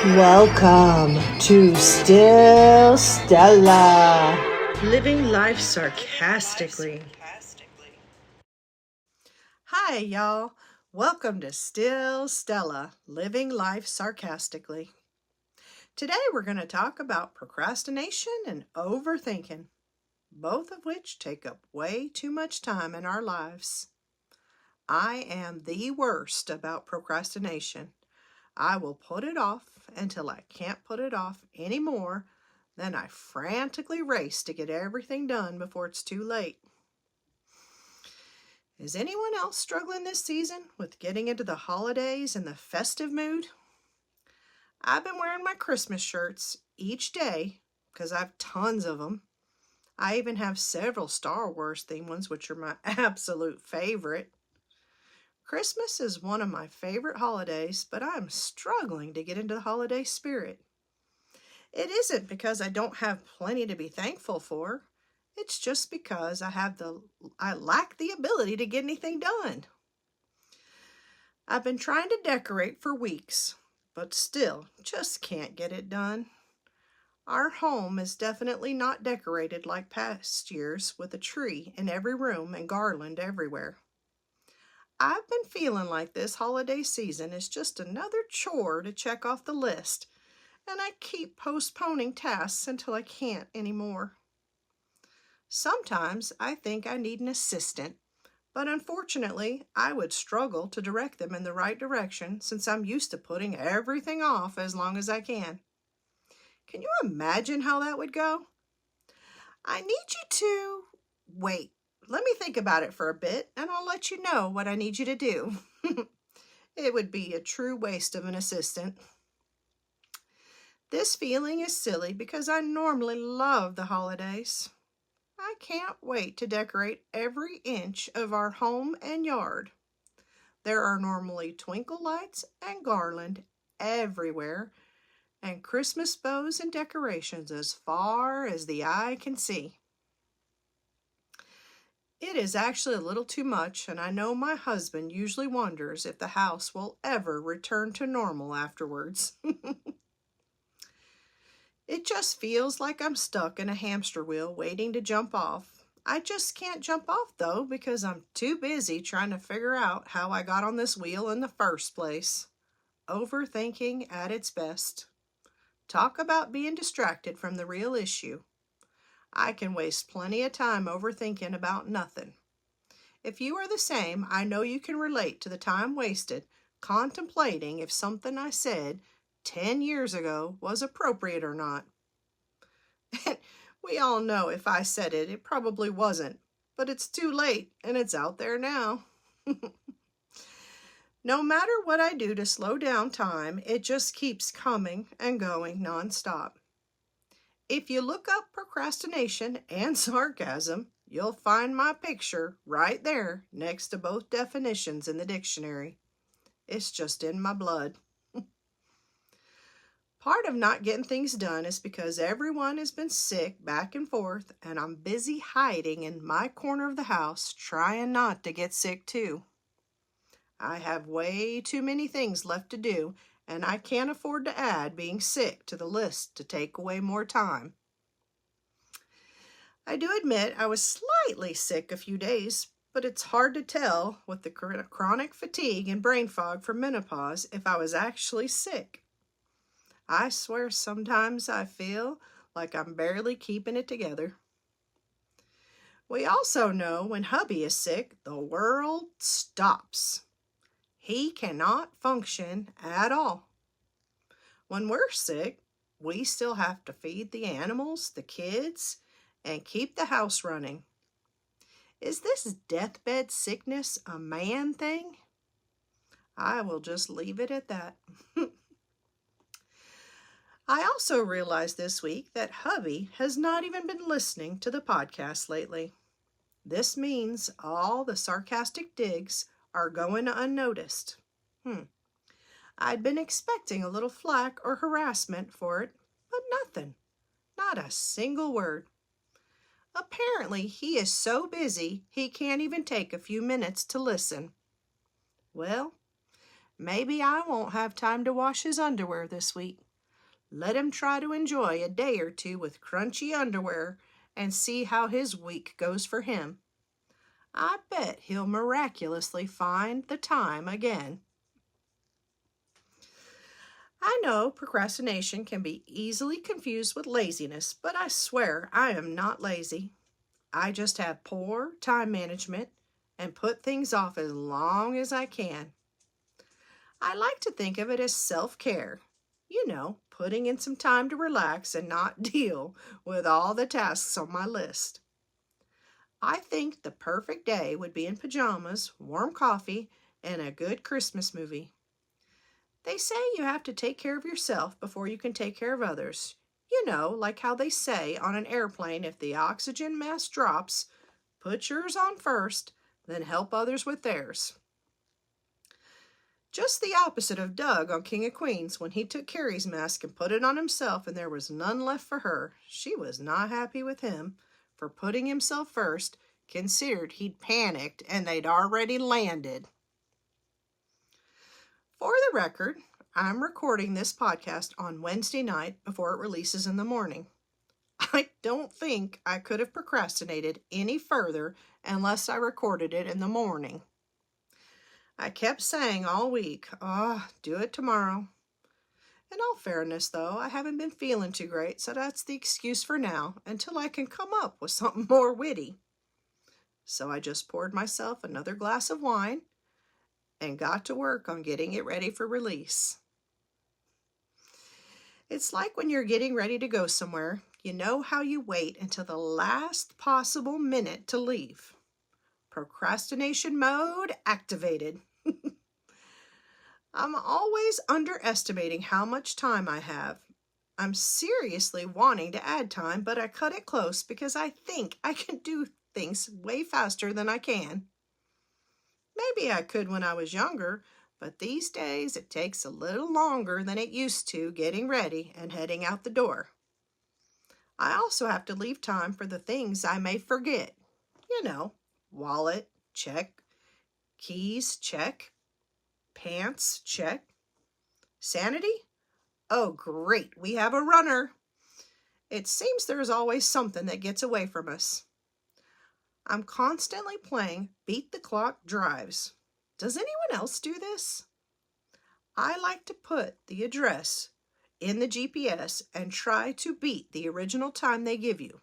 Welcome to Still Stella, living life sarcastically. Hi, y'all. Welcome to Still Stella, living life sarcastically. Today we're going to talk about procrastination and overthinking, both of which take up way too much time in our lives. I am the worst about procrastination. I will put it off until I can't put it off anymore. Then I frantically race to get everything done before it's too late. Is anyone else struggling this season with getting into the holidays and the festive mood? I've been wearing my Christmas shirts each day because I have tons of them. I even have several Star Wars themed ones, which are my absolute favorite. Christmas is one of my favorite holidays, but I'm struggling to get into the holiday spirit. It isn't because I don't have plenty to be thankful for. It's just because I lack the ability to get anything done. I've been trying to decorate for weeks, but still just can't get it done. Our home is definitely not decorated like past years with a tree in every room and garland everywhere. I've been feeling like this holiday season is just another chore to check off the list, and I keep postponing tasks until I can't anymore. Sometimes I think I need an assistant, but unfortunately I would struggle to direct them in the right direction since I'm used to putting everything off as long as I can. Can you imagine how that would go? I need you to wait. Let me think about it for a bit, and I'll let you know what I need you to do. It would be a true waste of an assistant. This feeling is silly because I normally love the holidays. I can't wait to decorate every inch of our home and yard. There are normally twinkle lights and garland everywhere, and Christmas bows and decorations as far as the eye can see. It is actually a little too much, and I know my husband usually wonders if the house will ever return to normal afterwards. It just feels like I'm stuck in a hamster wheel waiting to jump off. I just can't jump off though because I'm too busy trying to figure out how I got on this wheel in the first place. Overthinking at its best. Talk about being distracted from the real issue. I can waste plenty of time overthinking about nothing. If you are the same, I know you can relate to the time wasted contemplating if something I said 10 years ago was appropriate or not. We all know if I said it, it probably wasn't, but it's too late and it's out there now. No matter what I do to slow down time, it just keeps coming and going nonstop. If you look up procrastination and sarcasm, you'll find my picture right there next to both definitions in the dictionary. It's just in my blood. Part of not getting things done is because everyone has been sick back and forth, and I'm busy hiding in my corner of the house trying not to get sick too. I have way too many things left to do, and I can't afford to add being sick to the list to take away more time. I do admit I was slightly sick a few days, but it's hard to tell with the chronic fatigue and brain fog from menopause if I was actually sick. I swear sometimes I feel like I'm barely keeping it together. We also know when hubby is sick, the world stops. He cannot function at all. When we're sick, we still have to feed the animals, the kids, and keep the house running. Is this deathbed sickness a man thing? I will just leave it at that. I also realized this week that hubby has not even been listening to the podcast lately. This means all the sarcastic digs are going unnoticed. I'd been expecting a little flack or harassment for it, but nothing. Not a single word. Apparently, he is so busy he can't even take a few minutes to listen. Well, maybe I won't have time to wash his underwear this week. Let him try to enjoy a day or two with crunchy underwear and see how his week goes for him. I bet he'll miraculously find the time again. I know procrastination can be easily confused with laziness, but I swear I am not lazy. I just have poor time management and put things off as long as I can. I like to think of it as self-care. You know, putting in some time to relax and not deal with all the tasks on my list. I think the perfect day would be in pajamas, warm coffee, and a good Christmas movie. They say you have to take care of yourself before you can take care of others. You know, like how they say on an airplane, if the oxygen mask drops, put yours on first, then help others with theirs. Just the opposite of Doug on King of Queens when he took Carrie's mask and put it on himself and there was none left for her. She was not happy with him for putting himself first, considered he'd panicked and they'd already landed. For the record, I'm recording this podcast on Wednesday night before it releases in the morning. I don't think I could have procrastinated any further unless I recorded it in the morning. I kept saying all week, do it tomorrow. In all fairness, though, I haven't been feeling too great, so that's the excuse for now, until I can come up with something more witty. So I just poured myself another glass of wine and got to work on getting it ready for release. It's like when you're getting ready to go somewhere, you know how you wait until the last possible minute to leave. Procrastination mode activated. I'm always underestimating how much time I have. I'm seriously wanting to add time, but I cut it close because I think I can do things way faster than I can. Maybe I could when I was younger, but these days it takes a little longer than it used to getting ready and heading out the door. I also have to leave time for the things I may forget. You know, wallet, check. Keys, check. Pants, check. Sanity? Oh, great, we have a runner. It seems there's always something that gets away from us. I'm constantly playing beat the clock drives. Does anyone else do this? I like to put the address in the GPS and try to beat the original time they give you.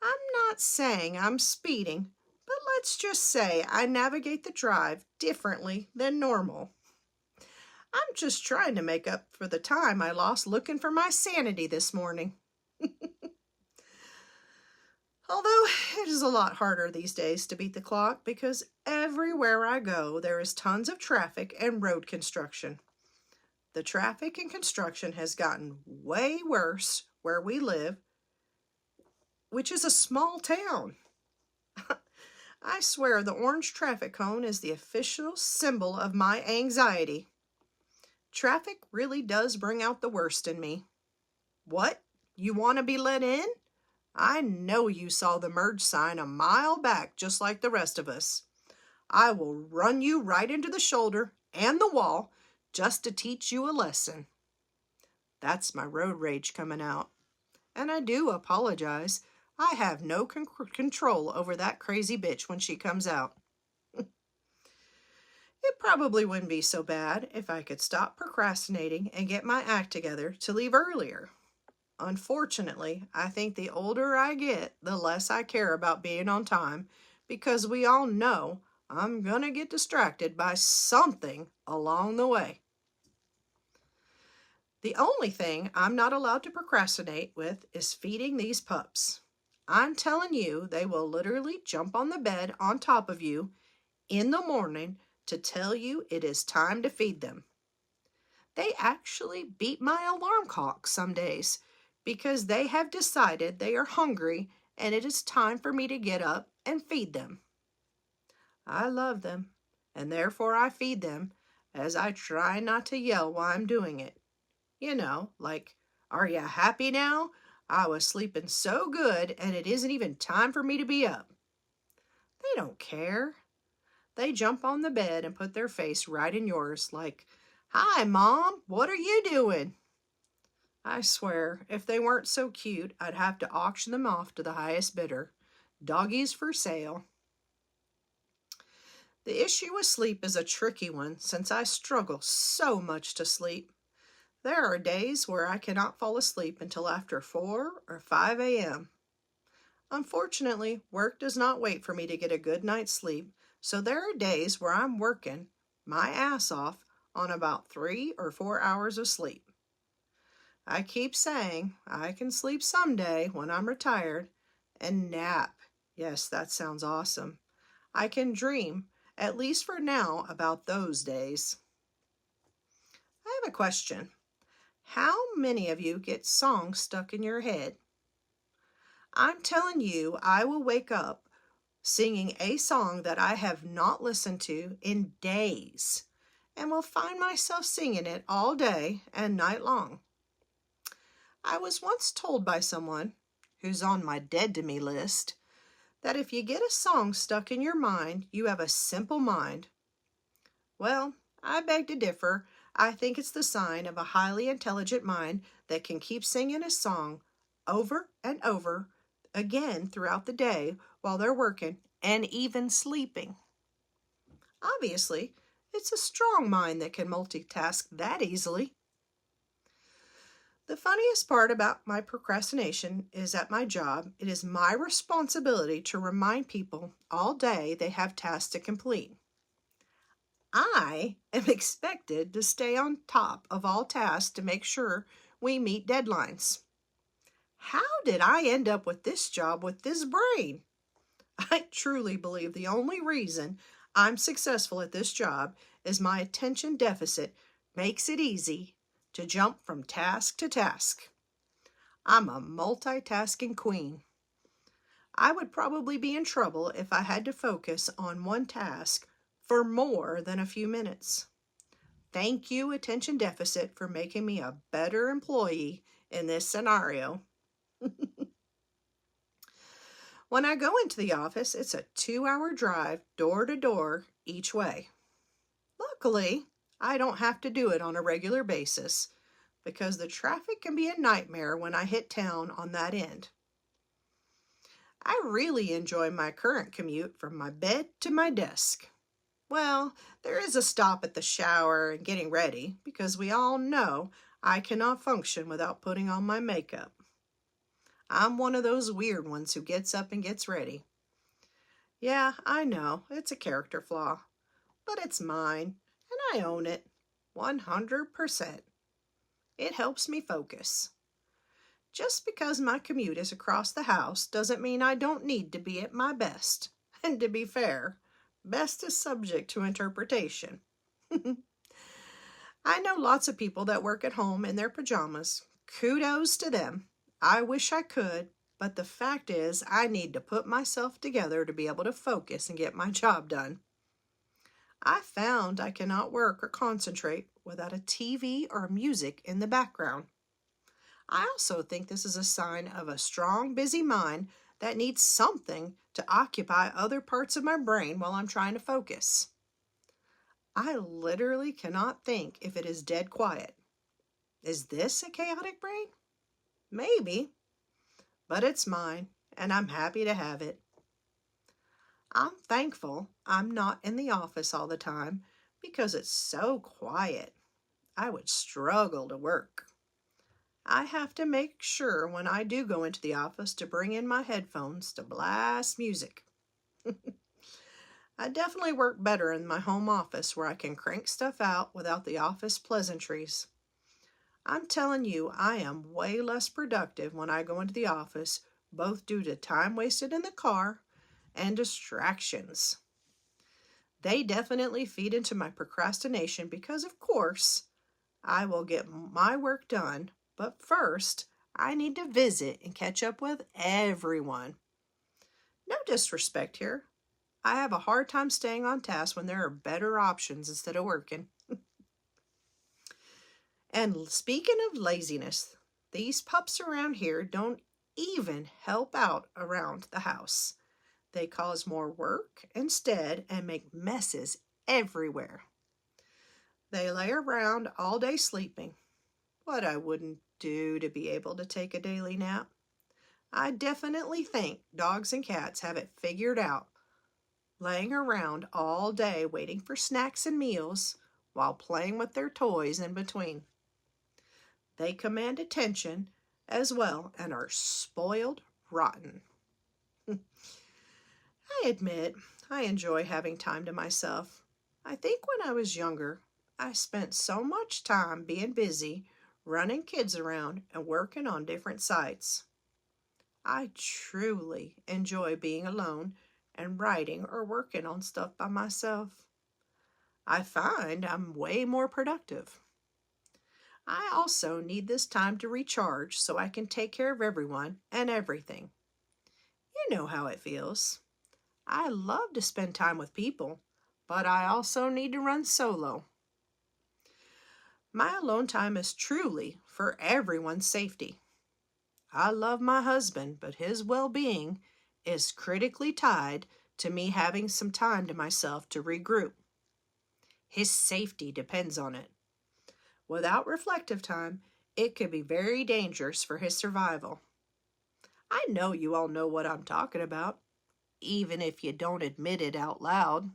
I'm not saying I'm speeding, but let's just say I navigate the drive differently than normal. I'm just trying to make up for the time I lost looking for my sanity this morning. Although it is a lot harder these days to beat the clock because everywhere I go there is tons of traffic and road construction. The traffic and construction has gotten way worse where we live, which is a small town. I swear the orange traffic cone is the official symbol of my anxiety. Traffic really does bring out the worst in me. What? You want to be let in? I know you saw the merge sign a mile back just like the rest of us. I will run you right into the shoulder and the wall just to teach you a lesson. That's my road rage coming out. And I do apologize. I have no control over that crazy bitch when she comes out. It probably wouldn't be so bad if I could stop procrastinating and get my act together to leave earlier. Unfortunately, I think the older I get, the less I care about being on time because we all know I'm gonna get distracted by something along the way. The only thing I'm not allowed to procrastinate with is feeding these pups. I'm telling you, they will literally jump on the bed on top of you in the morning to tell you it is time to feed them. They actually beat my alarm clock some days because they have decided they are hungry and it is time for me to get up and feed them. I love them, and therefore I feed them as I try not to yell while I'm doing it. You know, like, are you happy now? I was sleeping so good and it isn't even time for me to be up. They don't care. They jump on the bed and put their face right in yours like, "Hi, Mom, what are you doing?" I swear, if they weren't so cute, I'd have to auction them off to the highest bidder. Doggies for sale. The issue with sleep is a tricky one since I struggle so much to sleep. There are days where I cannot fall asleep until after 4 or 5 a.m. Unfortunately, work does not wait for me to get a good night's sleep, so there are days where I'm working my ass off on about 3 or 4 hours of sleep. I keep saying I can sleep someday when I'm retired and nap. Yes, that sounds awesome. I can dream, at least for now, about those days. I have a question. How many of you get songs stuck in your head? I'm telling you, I will wake up singing a song that I have not listened to in days and will find myself singing it all day and night long. I was once told by someone, who's on my dead to me list, that if you get a song stuck in your mind, you have a simple mind. Well, I beg to differ. I think it's the sign of a highly intelligent mind that can keep singing a song over and over again throughout the day while they're working and even sleeping. Obviously, it's a strong mind that can multitask that easily. The funniest part about my procrastination is at my job, it is my responsibility to remind people all day they have tasks to complete. I am expected to stay on top of all tasks to make sure we meet deadlines. How did I end up with this job with this brain? I truly believe the only reason I'm successful at this job is my attention deficit makes it easy to jump from task to task. I'm a multitasking queen. I would probably be in trouble if I had to focus on one task for more than a few minutes. Thank you, attention deficit, for making me a better employee in this scenario. When I go into the office, it's a 2-hour drive door to door each way. Luckily, I don't have to do it on a regular basis because the traffic can be a nightmare when I hit town on that end. I really enjoy my current commute from my bed to my desk. Well, there is a stop at the shower and getting ready because we all know I cannot function without putting on my makeup. I'm one of those weird ones who gets up and gets ready. Yeah, I know, it's a character flaw, but it's mine, and I own it 100%. It helps me focus. Just because my commute is across the house doesn't mean I don't need to be at my best. And to be fair, best is subject to interpretation. I know lots of people that work at home in their pajamas. Kudos to them. I wish I could, but the fact is I need to put myself together to be able to focus and get my job done. I found I cannot work or concentrate without a TV or music in the background. I also think this is a sign of a strong, busy mind that needs something to occupy other parts of my brain while I'm trying to focus. I literally cannot think if it is dead quiet. Is this a chaotic brain? Maybe, but it's mine, and I'm happy to have it. I'm thankful I'm not in the office all the time because it's so quiet. I would struggle to work. I have to make sure when I do go into the office to bring in my headphones to blast music. I definitely work better in my home office where I can crank stuff out without the office pleasantries. I'm telling you, I am way less productive when I go into the office, both due to time wasted in the car and distractions. They definitely feed into my procrastination because, of course, I will get my work done, but first, I need to visit and catch up with everyone. No disrespect here. I have a hard time staying on task when there are better options instead of working. And speaking of laziness, these pups around here don't even help out around the house. They cause more work instead and make messes everywhere. They lay around all day sleeping. what I wouldn't do to be able to take a daily nap. I definitely think dogs and cats have it figured out, laying around all day waiting for snacks and meals while playing with their toys in between. They command attention as well and are spoiled rotten. I admit I enjoy having time to myself. I think when I was younger, I spent so much time being busy, running kids around and working on different sites. I truly enjoy being alone and writing or working on stuff by myself. I find I'm way more productive. I also need this time to recharge so I can take care of everyone and everything. You know how it feels. I love to spend time with people, but I also need to run solo. My alone time is truly for everyone's safety. I love my husband, but his well-being is critically tied to me having some time to myself to regroup. His safety depends on it. Without reflective time, it could be very dangerous for his survival. I know you all know what I'm talking about, even if you don't admit it out loud.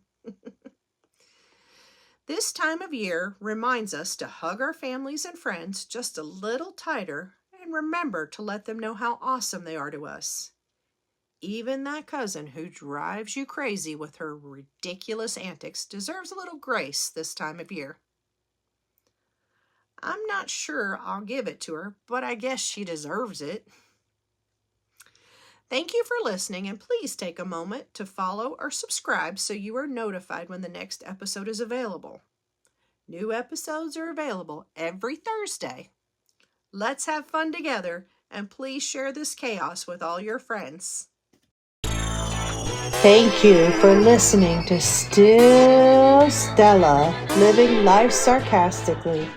This time of year reminds us to hug our families and friends just a little tighter and remember to let them know how awesome they are to us. Even that cousin who drives you crazy with her ridiculous antics deserves a little grace this time of year. I'm not sure I'll give it to her, but I guess she deserves it. Thank you for listening, and please take a moment to follow or subscribe so you are notified when the next episode is available. New episodes are available every Thursday. Let's have fun together, and please share this chaos with all your friends. Thank you for listening to Still Stella, Living Life Sarcastically.